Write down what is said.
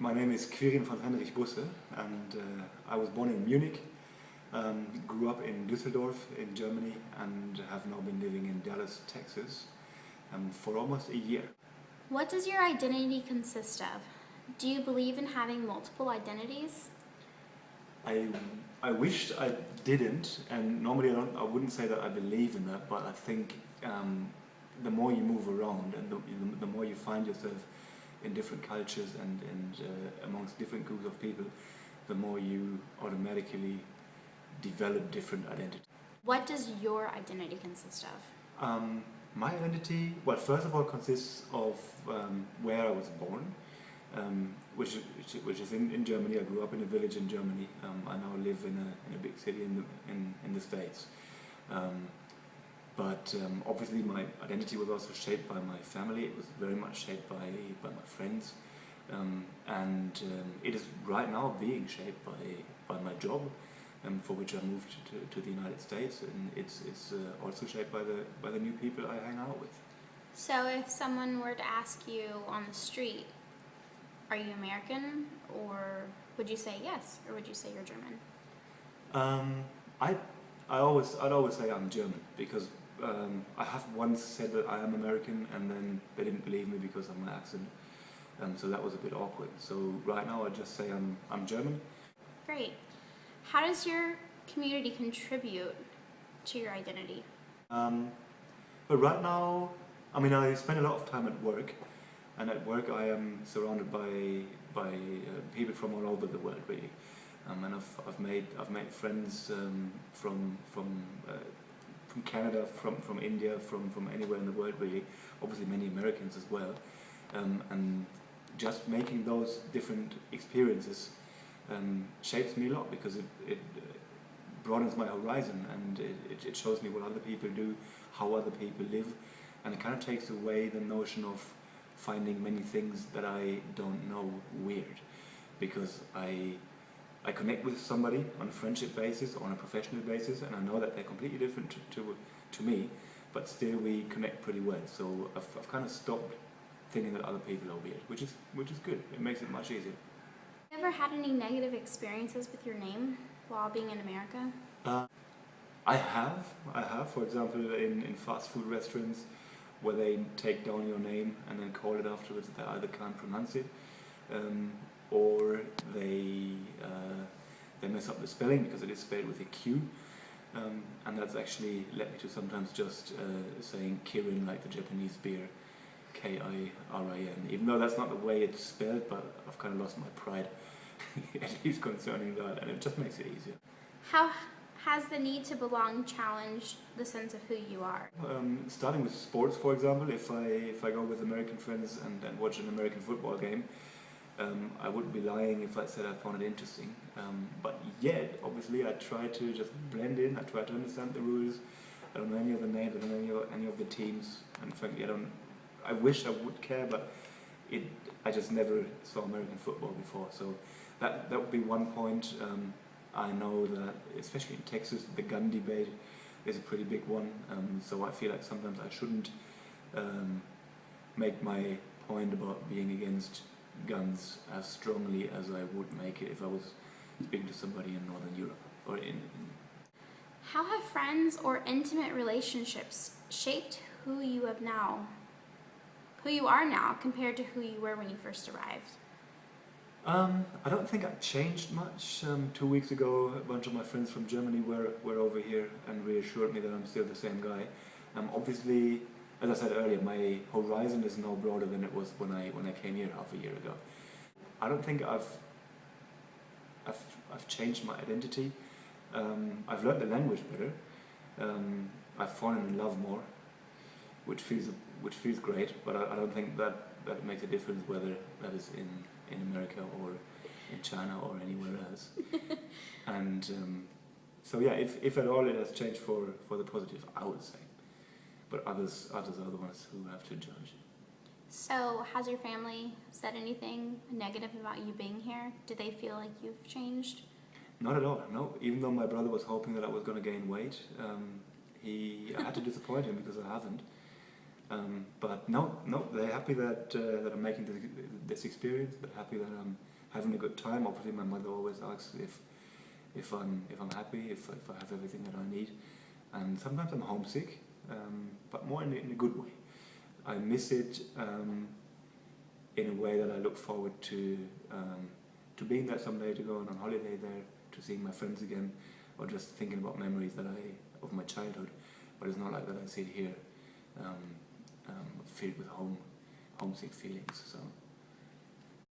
My name is Qurin von Heinrich Busse, and I was born in Munich, grew up in Düsseldorf in Germany, and have now been living in Dallas, Texas, for almost a year. What does your identity consist of? Do you believe in having multiple identities? I wished I didn't, and normally I wouldn't say that I believe in that, but I think the more you move around and the more you find yourself in different cultures and amongst different groups of people, the more you automatically develop different identities. What does your identity consist of? My identity, well, first of all, consists of where I was born, which is in Germany. I grew up in a village in Germany. I now live in a big city in the States. But obviously my identity was also shaped by my family. It was very much shaped by my friends. And it is right now being shaped by my job, for which I moved to the United States. And it's also shaped by the new people I hang out with. So if someone were to ask you on the street, are you American, or would you say yes, or would you say you're German? I'd always say I'm German, because I have once said that I am American, and then they didn't believe me because of my accent, so that was a bit awkward. So right now I just say I'm German. Great. How does your community contribute to your identity? But right now, I mean, I spend a lot of time at work, and at work I am surrounded by people from all over the world, really. And I've made friends from Canada, from India, from anywhere in the world, really. Obviously many Americans as well. And just making those different experiences shapes me a lot, because it broadens my horizon, and it shows me what other people do, how other people live, and it kind of takes away the notion of finding many things that I don't know weird, because I connect with somebody on a friendship basis or on a professional basis, and I know that they're completely different to me, but still we connect pretty well. So I've kind of stopped thinking that other people are weird, which is good. It makes it much easier. Have you ever had any negative experiences with your name while being in America? I have. For example, in fast food restaurants, where they take down your name and then call it afterwards, they either can't pronounce it, or they mess up the spelling because it is spelled with a Q, and that's actually led me to sometimes just saying Kirin, like the Japanese beer, K-I-R-I-N, even though that's not the way it's spelled, but I've kind of lost my pride, at least concerning that, and it just makes it easier. How has the need to belong challenged the sense of who you are? Starting with sports, for example, if I go with American friends and watch an American football game, I wouldn't be lying if I said I found it interesting. But yet, obviously, I try to just blend in. I try to understand the rules. I don't know any of the names. I don't know any of the teams. And frankly, I wish I would care, but I just never saw American football before. So that would be one point. I know that, especially in Texas, the gun debate is a pretty big one. So I feel like sometimes I shouldn't make my point about being against guns as strongly as I would make it if I was speaking to somebody in Northern Europe or in. How have friends or intimate relationships shaped who you are now compared to who you were when you first arrived? I don't think I changed much. 2 weeks ago, a bunch of my friends from Germany were over here and reassured me that I'm still the same guy. Obviously, as I said earlier, my horizon is now broader than it was when I came here half a year ago. I don't think I've changed my identity. I've learned the language better. I've fallen in love more, which feels great. But I don't think that makes a difference whether that is in America or in China or anywhere else. And so yeah, if at all it has changed for the positive, I would say. But others are the ones who have to judge. So has your family said anything negative about you being here? Do they feel like you've changed? Not at all, no. Even though my brother was hoping that I was going to gain weight, I had to disappoint him because I haven't. But no, they're happy that that I'm making this experience. They're happy that I'm having a good time. Obviously, my mother always asks if I'm happy, if I have everything that I need. And sometimes I'm homesick, but more in a good way. I miss it in a way that I look forward to being there someday, to going on holiday there, to seeing my friends again, or just thinking about memories of my childhood. But it's not like that I sit here filled with homesick feelings. So